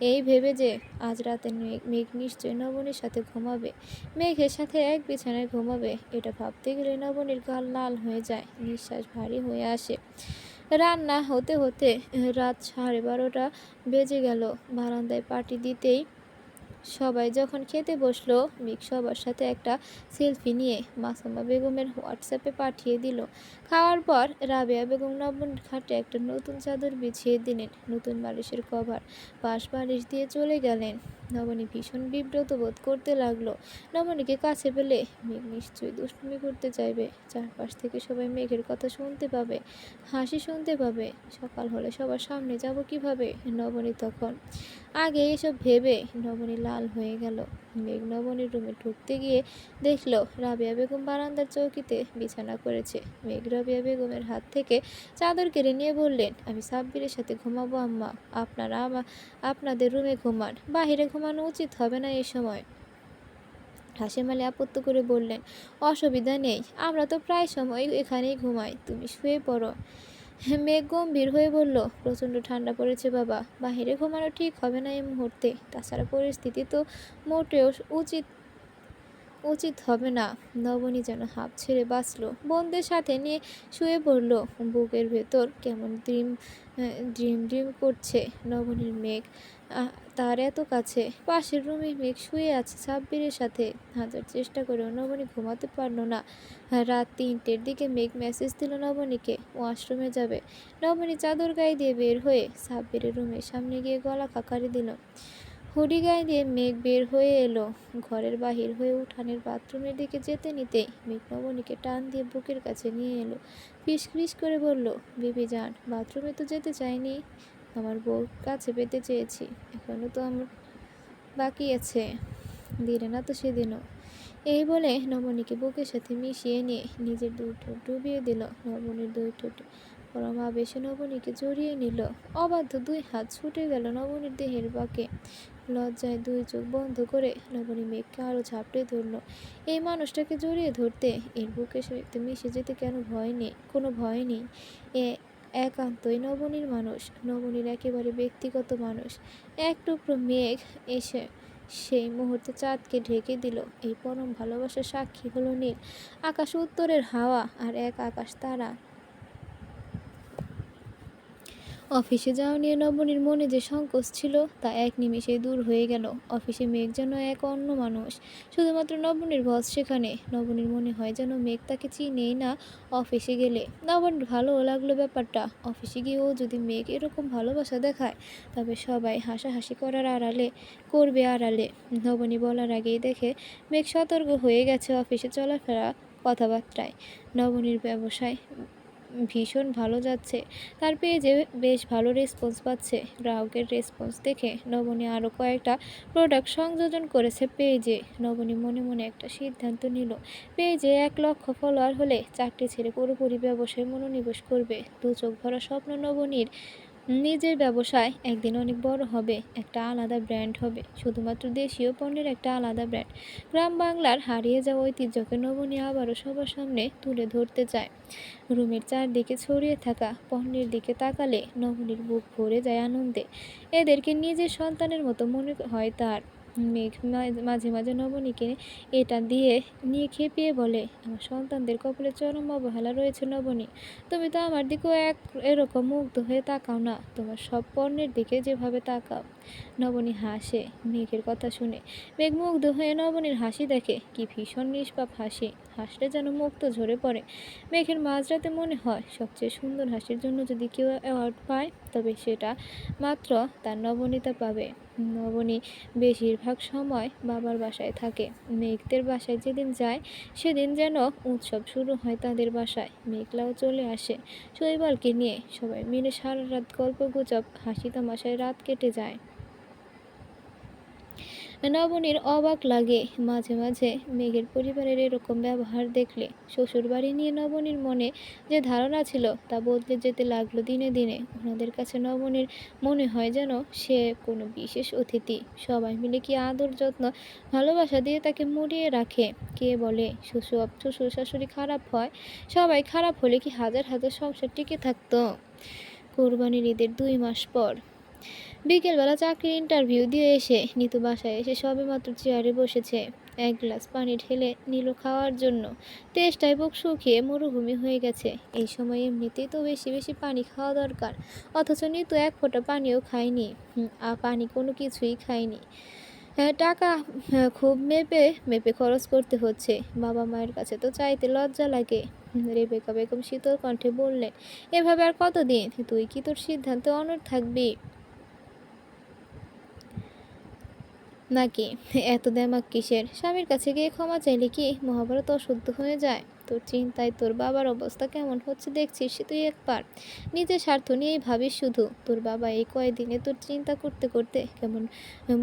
এই ভেবে যে আজ রাতে মেঘ নিশ্চয়ই নবনীর সাথে ঘুমাবে, মেঘের সাথে এক বিছানায় ঘুমাবে। এটা ভাবতে গেলে নবনীর গাল লাল হয়ে যায়, নিঃশ্বাস ভারী হয়ে আসে। রান্না হতে হতে রাত 12:30 বেজে গেল। বারান্দায় পার্টি দিতেই সবাই যখন খেতে বসলো, মিক সবার সাথে একটা সেলফি নিয়ে মাসুমা বেগমের হোয়াটসঅ্যাপে পাঠিয়ে দিল। খাওয়ার পর রাবেয়া বেগম নবনীর খাটে একটা নতুন চাদর বিছিয়ে দিলেন, নতুন বালিশের কভার পাশ বালিশ দিয়ে চলে গেলেন। নবনী ভীষণ বিব্রত বোধ করতে লাগলো। নবনীকে কাছে পেলে মেঘ নিশ্চয়ই দুষ্টুমি করতে চাইবে। চারপাশ থেকে সবাই মেঘের কথা শুনতে পাবে, হাসি শুনতে পাবে। সকাল হলে সবার সামনে যাব কিভাবে? নবনী তখন আগে এসব ভেবে নবনী লাল হয়ে গেল। মেঘ নবনীর রুমে ঢুকতে গিয়ে দেখলো রাবিয়া বেগম বারান্দার চৌকিতে বিছানা করেছে। মেঘ রাবিয়া বেগমের হাত থেকে চাদর কেড়ে নিয়ে বললেন, আমি সাব্বিরের সাথে ঘুমাবো আম্মা, আপনারা আপনাদের রুমে ঘুমান, বাহিরে ঘুমানো উচিত হবে না এই সময়। হাসিম আলী আপত্তি করে বললেন, অসুবিধা নেই, আমরা তো প্রায় সময় এখানেই ঘুমাই, তুমি শুয়ে পড়ো। মেঘ গম্ভীর হয়ে বলল, প্রচণ্ড ঠান্ডা পড়েছে বাবা, বাহিরে ঘুমানো ঠিক হবে না এই মুহূর্তে, তাছাড়া পরিস্থিতি তো মোটেও উচিত হবে না। নবনী যেন হাঁপ ছেড়ে বাঁচল, বোনদের সাথে নিয়ে শুয়ে পড়ল। বুকের ভেতর কেমন ড্রিম ড্রিম করছে। নবনীর মেঘ তার এত কাছে, পাশের রুমে মেঘ শুয়ে আছে সাব্বিরের সাথে। হাজার চেষ্টা করেও নবনী ঘুমাতে পারল না। রাত 3টের দিকে মেঘ মেসেজ দিল নবনীকে ওয়াশরুমে যাবে। নবনী চাদর গায়ে দিয়ে বের হয়ে সাব্বিরের রুমের সামনে গিয়ে গলা খাকারি দিল। হুডি গায়ে দিয়ে মেঘ বের হয়ে এলো। ঘরের বাহির হয়ে উঠানের বাথরুমের দিকে যেতে নিতেই মেঘ নবনীকে টান দিয়ে বুকের কাছে নিয়ে এলো। ফিস করে বলল, বেবি জান, বাথরুমে তো যেতে চাইনি, আমার বউ কাছে পেতে চেয়েছি, এখনো তো আমার বাকি আছে, দিলে না তো সেদিনও। এই বলে নবনীকে বুকের সাথে মিশিয়ে নিয়ে নিজের 2 ঠোঁট ডুবিয়ে দিল নবনীর 2 ঠোঁটে। পরম আবেশে নবনীকে জড়িয়ে নিল। অবাধ্য 2 হাত ছুটে গেল নবনীর দেহের বাঁকে। লজ্জায় 2 চোখ বন্ধ করে নবনী মেঘকে আরও ঝাপটে ধরল। এই মানুষটাকে জড়িয়ে ধরতে, এর বুকের সাথে মিশে যেতে কেন ভয় নেই, কোনো ভয় নেই। এ একান্তই নবনীর মানুষ, নবনীর একেবারে ব্যক্তিগত মানুষ। এক টুকরো মেঘ এসে সেই মুহূর্তে চাঁদকে ঢেকে দিল। এই পরম ভালোবাসার সাক্ষী হলো নীল আকাশ, উত্তরের হাওয়া আর এক আকাশ তারা। অফিসে যাওয়া নিয়ে নবনীর মনে যে সংকোচ ছিল তা এক নিমেষেই দূর হয়ে গেল। অফিসে মেঘ যেন এক অন্য মানুষ, শুধুমাত্র নবনীর বস সেখানে। নবনীর মনে হয় যেন মেঘ তাকে চিনেই না। অফিসে গেলে নবনীর ভালোও লাগলো ব্যাপারটা। অফিসে গিয়েও যদি মেঘ এরকম ভালোবাসা দেখায়, তবে সবাই হাসাহাসি করার করবে আড়ালে। নবনী বলার আগেই দেখে মেঘ সতর্ক হয়ে গেছে অফিসে চলাফেরা, কথাবার্তায়। নবনীর ব্যবসায় ভীষণ ভালো যাচ্ছে, তার পেজে বেশ ভালো রেসপন্স পাচ্ছে। গ্রাহকের রেসপন্স দেখে নবনী আরও কয়েকটা প্রোডাক্ট সংযোজন করেছে পেজে। নবনী মনে মনে একটা সিদ্ধান্ত নিল, পেজে 1 লক্ষ ফলোয়ার হলে চাকরি ছেড়ে পুরোপুরি ব্যবসায় মনোনিবেশ করবে। 2 চোখ ভরা স্বপ্ন নবনীর, নিজের ব্যবসায় একদিন অনেক বড় হবে, একটা আলাদা ব্র্যান্ড হবে, শুধুমাত্র দেশীয় পণ্যের একটা আলাদা ব্র্যান্ড। গ্রাম বাংলার হারিয়ে যাওয়া ঐতিহ্যকে নবনী আবারও সবার সামনে তুলে ধরতে চায়। রুমের চারদিকে ছড়িয়ে থাকা পণ্যের দিকে তাকালে নবনীর বুক ভরে যায় আনন্দে। এদেরকে নিজের সন্তানের মতো মনে হয় তার। মেঘ মাঝে মাঝে নবনীকে এটা দিয়ে নিয়ে খেপিয়ে বলে, আমার সন্তানদের কপালে চরম অবহেলা রয়েছে নবনী। তুমি তো আমার দিকেও এরকম মুগ্ধ হয়ে তাকাও না, তোমার সব পণ্যের দিকে যেভাবে তাকাও। নবনী হাসে মেঘের কথা শুনে। মেঘ মুগ্ধ হয়ে নবনীর হাসি দেখে, কি ভীষণ নিষ্পাপ হাসি, হাসলে যেন মুক্ত ঝরে পড়ে। মেঘের মাঝরাতে মনে হয় সবচেয়ে সুন্দর হাসির জন্য যদি কেউ অ্যাওয়ার্ড পায় তবে সেটা মাত্র তার নবনীতা পাবে। নবনী বেশিরভাগ সময় বাবার বাসায় থাকে। মেঘদের বাসায় যেদিন যায় সেদিন যেন উৎসব শুরু হয় তাদের বাসায়। মেঘলাও চলে আসে শৈবালকে নিয়ে, সবাই মিলে সারা রাত গল্প গুজব হাসি তামাশায় রাত কেটে যায়। নবনীর অবাক লাগে মাঝে মাঝে মেঘের পরিবারের এরকম ব্যবহার দেখলে। শ্বশুরবাড়ি নিয়ে নবনীর মনে যে ধারণা ছিল তা বদলে যেতে লাগলো দিনে দিনে। ওনাদের কাছে নবনীর মনে হয় যেন সে কোনো বিশেষ অতিথি। সবাই মিলে কি আদর যত্ন ভালোবাসা দিয়ে তাকে মুড়িয়ে রাখে। কে বলে শ্বশুর শাশুড়ি খারাপ হয়? সবাই খারাপ হলে কি হাজার হাজার সংসার টিকে থাকতো? কোরবানির ঈদের 2 মাস পর বিকেলবেলা চাকরির ইন্টারভিউ দিয়ে এসে নিতু বাসায় এসে সবেমাত্র চেয়ারে বসেছে। এক গ্লাস পানি ঢেলে নিল খাওয়ার জন্য। তেষ্টায় বুক শুকিয়ে মরুভূমি হয়ে গেছে। এই সময় এমনিতেই তো বেশি বেশি পানি খাওয়া দরকার, অথচ নিতু এক ফোঁটা পানিও খায়নি। পানি কোনো কিছুই খায়নি। টাকা খুব মেপে মেপে খরচ করতে হচ্ছে। বাবা মায়ের কাছে তো চাইতে লজ্জা লাগে। রেবেকা বেগম শীতল কণ্ঠে বললেন, এভাবে আর কতদিন? তুই কি তোর সিদ্ধান্তে অনড় থাকবি নাকি এত দেমাক কিসের? স্বামীর কাছে গিয়ে ক্ষমা চাইলে কি মহাভারত অশুদ্ধ হয়ে যায়? তোর চিন্তায় তোর বাবার অবস্থা কেমন হচ্ছে দেখছিস তুই একবার। নিজের স্বার্থ নিয়েই ভাবিস শুধু। তোর বাবা এই কয়দিনে তোর চিন্তা করতে করতে কেমন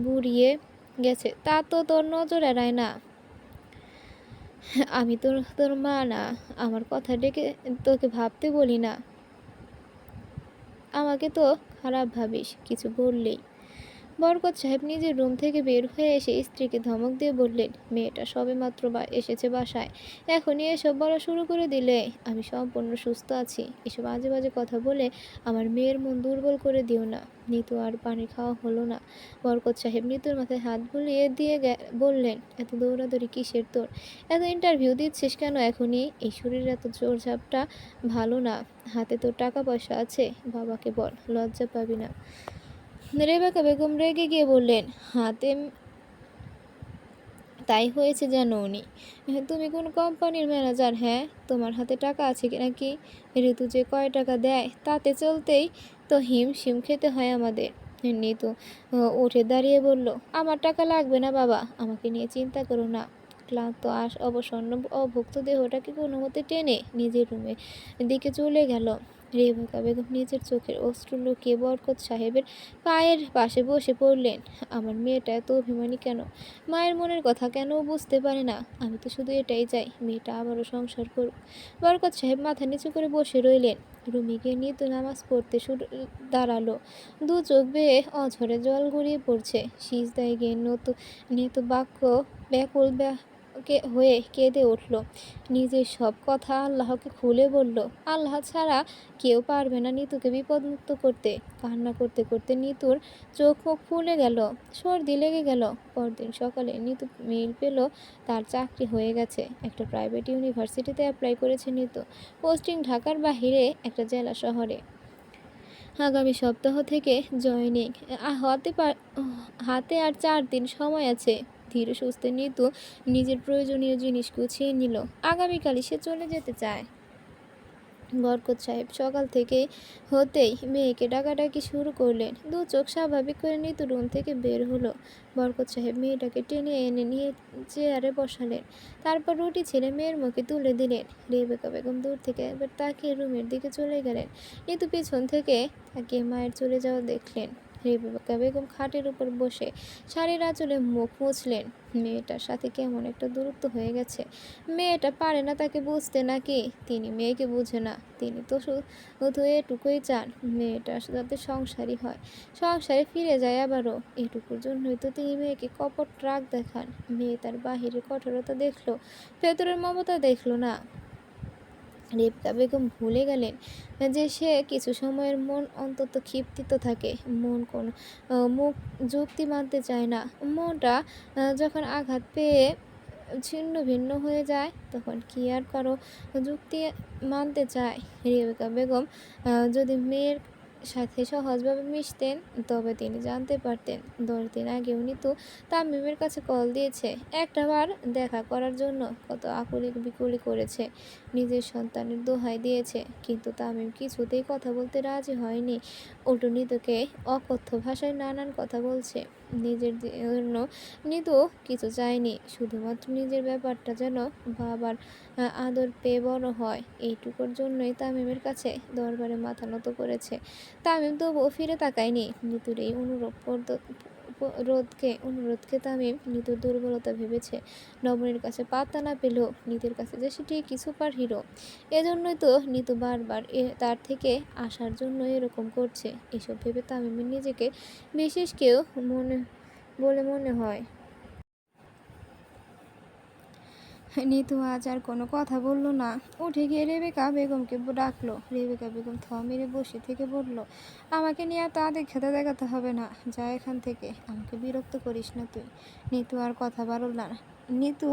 বুড়িয়ে গেছে তা তো তোর নজর এড়ায় না। আমি তোর তোর মা না, আমার কথা ডেকে তোকে ভাবতে বলি না। আমাকে তো খারাপ ভাবিস কিছু বললেই। বরকত সাহেব নিজের রুম থেকে বের হয়ে এসে স্ত্রীকে ধমক দিয়ে বললেন, মেয়েটা সবেমাত্র এসেছে বাসায়, এখনই এসব বলা শুরু করে দিলে? আমি সম্পূর্ণ সুস্থ আছি, এসব আজে বাজে কথা বলে আমার মেয়ের মন দুর্বল করে দিও না। নিতু আর পানি খাওয়া হলো না। বরকত সাহেব নিতুর মাথায় হাত বুলিয়ে দিয়ে বললেন, এত দৌড়াদৌড়ি কিসের তোর? এত ইন্টারভিউ দিচ্ছিস কেন এখনই? এই শরীরে এত জোরঝাপটা ভালো না। হাতে তোর টাকা পয়সা আছে, বাবাকে বল, লজ্জা পাবি না। রেবেকা বেগম রেগে গিয়ে বললেন, হাতে তাই হয়েছে জানো উনি? তুমি কোন কোম্পানির ম্যানেজার? হ্যাঁ, তোমার হাতে টাকা আছে নাকি? ঋতু যে কয় টাকা দেয় তাতে চলতেই তো হিমশিম খেতে হয় আমাদের। নিতু উঠে দাঁড়িয়ে বলল, আমার টাকা লাগবে না বাবা, আমাকে নিয়ে চিন্তা করো না। ক্লান্ত অবসন্ন অভুক্ত দেহটাকে কোনো মতে টেনে নিজের রুমে দিকে চলে গেল। রেবেকা বেগম নিজের চোখের অশ্রু লুকিয়ে বরকত সাহেবের পায়ের পাশে বসে পড়লেন। আমার মেয়েটা এত অভিমানী কেন? মায়ের মনের কথা কেন বুঝতে পারে না? আমি তো শুধু এটাই চাই, মেয়েটা আবারও সংসার করুক। বরকত সাহেব মাথা নিচু করে বসে রইলেন। রুমে গিয়ে নিতু নামাজ পড়তে দাঁড়ালো। দু চোখ বেয়ে অঝরে জল গড়িয়ে পড়ছে। সিজদায় গিয়ে নিতু ব্যাকুল হয়ে কেঁদে উঠল। নিজের সব কথা আল্লাহকে খুলে বলল। আল্লাহ ছাড়া কেউ পারবে না নিতুকে বিপদমুক্ত করতে। কান্না করতে করতে নিতুর চোখ মুখ ফুলে গেল, সর্দি লেগে গেল। পরদিন সকালে নিতু মেইল পেল তার চাকরি হয়ে গেছে। একটা প্রাইভেট ইউনিভার্সিটিতে অ্যাপ্লাই করেছে নিতু। পোস্টিং ঢাকার বাহিরে একটা জেলা শহরে। আগামী সপ্তাহ থেকে জয়েনিং। হাতে আর 4 দিন সময় আছে। ধীরে সুস্থে নিতু নিজের প্রয়োজনীয় জিনিস গুছিয়ে নিল। আগামীকালই সে চলে যেতে চায়। বরকত সাহেব সকাল থেকে হতেই মেয়েকে ডাকাডাকি শুরু করলেন। দু চোখ স্বাভাবিক করে নিতু রুম থেকে বের হলো। বরকত সাহেব মেয়েটাকে টেনে এনে নিয়ে চেয়ারে বসালেন। তারপর রুটি ছেড়ে মেয়ের মুখে তুলে দিলেন। রেবেকা বেগম দূর থেকে একবার তাকিয়ে রুমের দিকে চলে গেলেন। নিতু পিছন থেকে তাকিয়ে মায়ের চলে যাওয়া দেখলেন। রেবেকা বেগম খাটের উপর বসে শাড়ির আঁচলে মুখ মুছলেন। মেয়েটার সাথে কেমন একটা দূরত্ব হয়ে গেছে। মেয়েটা পারে না তাকে বুঝতে নাকি? তিনি মেয়েকে বুঝে না। তিনি তো শুধু এটুকুই চান, মেয়েটার যাতে সংসারী হয়, সংসারে ফিরে যায় আবারও। এটুকুর জন্যই তো তিনি মেয়েকে কপট রাগ দেখান। মেয়ে তার বাহিরের কঠোরতা দেখলো, ভেতরের মমতা দেখলো না। রেবকা বেগম ভুলে গেলেন যে সে কিছু সময়ের মন অন্তত ক্ষিপ্ত থাকে, মন কোন মুখ যুক্তি মানতে চায় না। মনটা যখন আঘাত পেয়ে ছিন্ন ভিন্ন হয়ে যায় তখন কি আর কারো যুক্তি মানতে চায়? রেবেকা বেগম যদি মেয়ের সাথে সহজভাবে মিশতেন তবে তিনি জানতে পারতেন 10 দিন আগে উনি তো তামিমের কাছে কল দিয়েছে, একটাবার দেখা করার জন্য কত আকুলি বিকুলি করেছে, নিজের সন্তানের দোহাই দিয়েছে, কিন্তু তামিম কিছুতেই কথা বলতে রাজি হয়নি। উল্টো নিতুকে অকথ্য ভাষায় নানান কথা বলছে। নিজের জন্য নিতু কিছু চায়নি, শুধুমাত্র নিজের ব্যাপারটা যেন বাবার আদর পেয়ে বড় হয়, এইটুকুর জন্যই তামিমের কাছে দরবারে মাথা নত করেছে। তামিম তবুও ফিরে তাকায়নি নিতুর এই অনুরোধকে তামিম নিতুর দুর্বলতা ভেবেছে। নবনীর কাছে পাত্তা না পেলেও নিতুর কাছে যে সেটি কি সুপার হিরো, এজন্যই তো নিতু বারবার তার থেকে আসার জন্য এরকম করছে। এসব ভেবে তামিমের নিজেকে বিশেষ কেউ মনে হয়। নিতু আজ আর কোনো কথা বলল না, উঠে গিয়ে রেবেকা বেগমকে ডাকলো। রেবেকা বেগম থ মেরে বসে থেকে বলল, আমাকে নিয়ে এত আদিক্ষেতা দেখাতে হবে না, যা এখান থেকে, আমাকে বিরক্ত করিস না তুই। নিতু আর কথা বাড়ল না। নিতু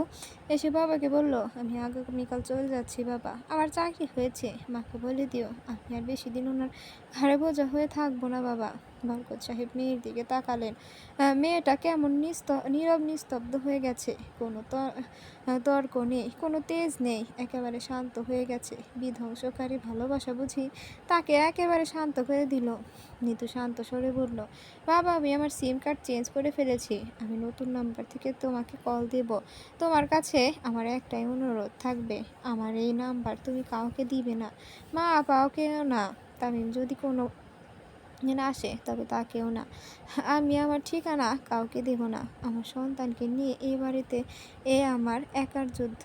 এসে বাবাকে বলল, আমি আগামীকাল চলে যাচ্ছি বাবা, আমার চাকরি হয়েছে, মাকে বলে দিও আমি আর বেশি দিন ওনার ঘাড়ে বোঝা হয়ে থাকবো না বাবা। বরকত সাহেব মেয়ের দিকে তাকালেন। মেয়েটা কেমন নীরব নিস্তব্ধ হয়ে গেছে, কোনো তর্ক নেই, কোনো তেজ নেই, একেবারে শান্ত হয়ে গেছে। বিধ্বংসকারী ভালোবাসা বুঝি তাকে একেবারে শান্ত করে দিল। নিতু শান্ত স্বরে বলল, বাবা আমি আমার সিম কার্ড চেঞ্জ করে ফেলেছি, আমি নতুন নাম্বার থেকে তোমাকে কল দেব। তোমার কাছে আমার একটাই অনুরোধ থাকবে, আমার এই নাম্বার তুমি কাউকে দিবে না, মা পাওকেও না, তামিম যদি কোনো আসে তবে তাকেও না। আমি আমার ঠিকানা কাউকে দেব না, আমার সন্তানকে নিয়ে এই বাড়িতে আমার একার যুদ্ধ।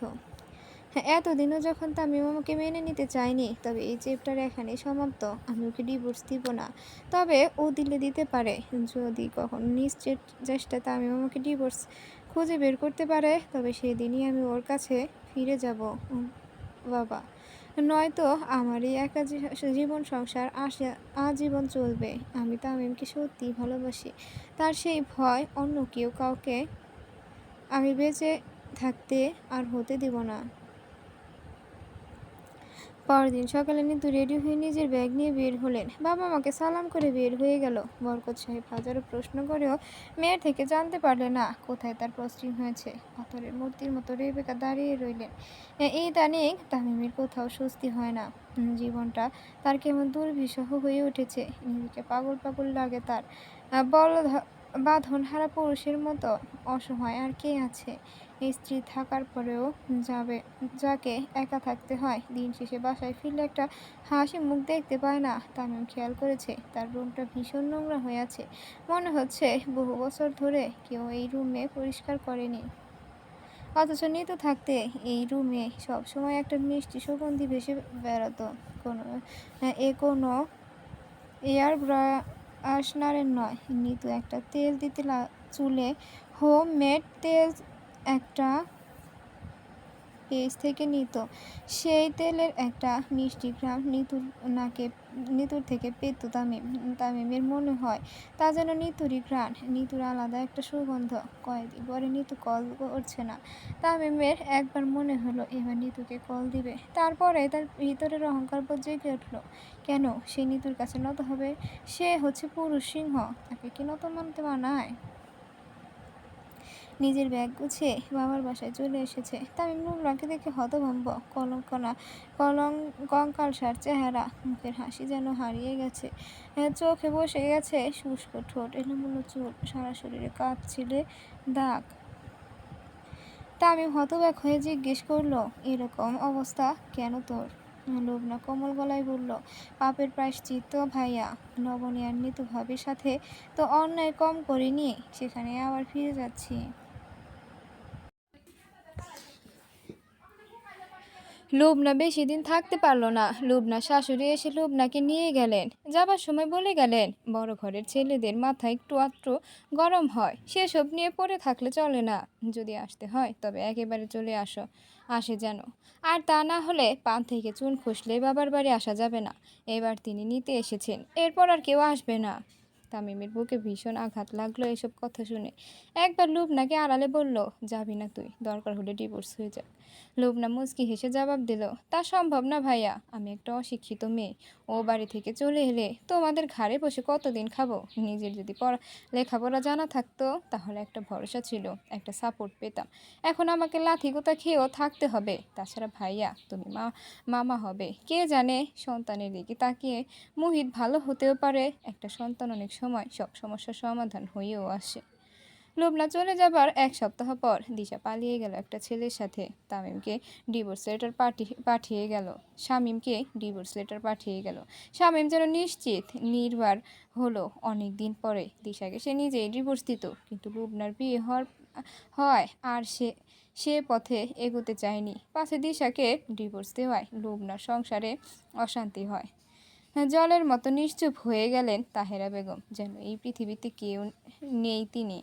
এতদিনও যখন তামিম আমাকে মেনে নিতে চায়নি, তবে এই চ্যাপ্টার এখানেই সমাপ্ত। আমি ওকে ডিভোর্স দিব না, তবে ও দিতে পারে। যদি কখনো নিশ্চিত চেষ্টা তামিম আমাকে ডিভোর্স খুঁজে বের করতে পারে, তবে সেদিনই আমি ওর কাছে ফিরে যাব বাবা, নয়তো আমার এই একা জীবন সংসার আজীবন চলবে। আমি তামিমকে সত্যিই ভালোবাসি, তার সেই ভয় অন্য কাউকে আমি বেঁচে থাকতে আর হতে দিব না। পরদিন সকালে নিতু রেডি হয়ে নিজের ব্যাগ নিয়ে বের হলেন। বাবা মাকে সালাম করে বের হয়ে গেল। বরকত সাহেব হাজারো প্রশ্ন করেও মেয়ের থেকে জানতে পারলেন না কোথায় তার পোস্টিং হয়েছে। পাথরের মূর্তির মতো রেবেকা দাঁড়িয়ে রইলেন। ইদানিং তামিমের কোথাও স্বস্তি হয় না। জীবনটা তার কেমন দুর্বিষহ হয়ে উঠেছে। নিজেকে পাগল পাগল লাগে তার। বল বাঁধনহারা পুরুষের মতো অসহায় আর কে আছে? স্ত্রী থাকার পরেও যাকে একা থাকতে হয়, দিন শেষে বাসায় ফিরলে একটা হাসি মুখ দেখতে পায় না। তামিম খেয়াল করেছে তার রুমটা ভীষণ নোংরা হয়ে আছে, মনে হচ্ছে বহু বছর ধরে কেউ এই রুমে পরিষ্কার করেনি। অথচ নিতু থাকতে এই রুমে সবসময় একটা মিষ্টি সুগন্ধি ভেসে বেড়াতো। কোনো এয়ার ব্রাশনারের নয়। নিতু একটা তেল দিতে চুলে হোম মেড তেল একটা পেজ থেকে নিত। সেই তেলের একটা মিষ্টি ঘ্রাণ নিতুর থেকে পেত তামিমের মনে হয় তা যেন নিতুরই ঘ্রাণ। নিতুর আলাদা একটা সুগন্ধ। কয়েকদিন পরে নিতু কল করছে না। তামিমের একবার মনে হলো এবার নিতুকে কল দিবে। তারপরে তার ভিতরের অহংকার বোধ জেগে উঠল। কেন সে নিতুর কাছে নত হবে? সে হচ্ছে পুরুষ সিংহ, তাকে কি নত মানতে মানায়? নিজের ব্যাগ গুছিয়ে বাবার বাসায় চলে এসেছে। তামিম নুরুল্লাহকে দেখে হতভম্ব। কঙ্কালসার চেহারা, মুখের হাসি যেন হারিয়ে গেছে। চোখে বসে গেছে শুষ্ক ঠোঁট, এলোমেলো চুল, সারা শরীরে কাঁপছিলে দাগ। তামিম হতবাক হয়ে জিজ্ঞেস করলো, এরকম অবস্থা কেন তোর? লুবনা কোমল গলায় বলল, পাপের প্রায়শ্চিত্ত ভাইয়া। নবনী আর নিতু ভাবির সাথে তো অন্যায় কম করিনি, সেখানে আবার ফিরে যাচ্ছি। লুবনা বেশি দিন থাকতে পারলো না। লুবনার শাশুড়ি এসে লুবনাকে নিয়ে গেলেন। যাবার সময় বলে গেলেন, বড় ঘরের ছেলেদের মাথা একটু আধটু গরম হয়, সেসব নিয়ে পড়ে থাকলে চলে না। যদি আসতে হয় তবে একেবারে চলে আসে যেন। আর তা না হলে পান থেকে চুন খসলে বাবার বাড়ি আসা যাবে না। এবার তিনি নিতে এসেছেন, এরপর আর কেউ আসবে না। তামিমের বুকে ভীষণ আঘাত লাগলো এসব কথা শুনে। একবার লুবনাকে আড়ালে বলল, যাবি না তুই, দরকার হলে ডিভোর্স হয়ে যাক। লুবনা মুচকি হেসে জবাব দিল, তা সম্ভব না ভাইয়া, আমি একটা অশিক্ষিত মেয়ে। ও বাড়ি থেকে চলে এলে তোমাদের ঘাড়ে বসে কতদিন খাবো? নিজের যদি লেখাপড়া জানা থাকতো তাহলে একটা ভরসা ছিল, একটা সাপোর্ট পেতাম। এখন আমাকে লাথি গোতা খেয়েও থাকতে হবে। তাছাড়া ভাইয়া, তুমি মামা হবে, কে জানে, সন্তানের দিকে তাকিয়ে মুহিত ভালো হতেও পারে। একটা সন্তান অনেক সময় সব সমস্যার সমাধান হয়েও আসে। লুবনা চলে যাবার এক সপ্তাহ পর দিশা পালিয়ে গেল একটা ছেলের সাথে। তামিমকে ডিভোর্স লেটার পাঠিয়ে গেল শামীমকে ডিভোর্স লেটার পাঠিয়ে গেল। শামীম যেন নিশ্চিত নির্বার হলো অনেক দিন পরে দিশাকে সে নিজেই ডিভোর্স দিত। কিন্তু লুবনার বিয়ে হয় আর সে পথে এগোতে চায়নি। পাশে দিশাকে ডিভোর্স দেওয়ায় লুবনার সংসারে অশান্তি হয়। জলের মতো নিশ্চুপ হয়ে গেলেন তাহেরা বেগম, যেন এই পৃথিবীতে কেউ নেই তিনি।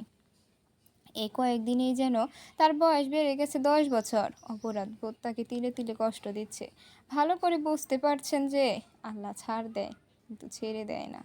এই কয়েকদিনেই যেন তার বয়স বেড়ে গেছে 10 বছর। অপরাধ বোধ তাকে তিলে তিলে কষ্ট দিচ্ছে। ভালো করে বুঝতে পারছেন যে আল্লাহ ছাড় দেয় কিন্তু ছেড়ে দেয় না।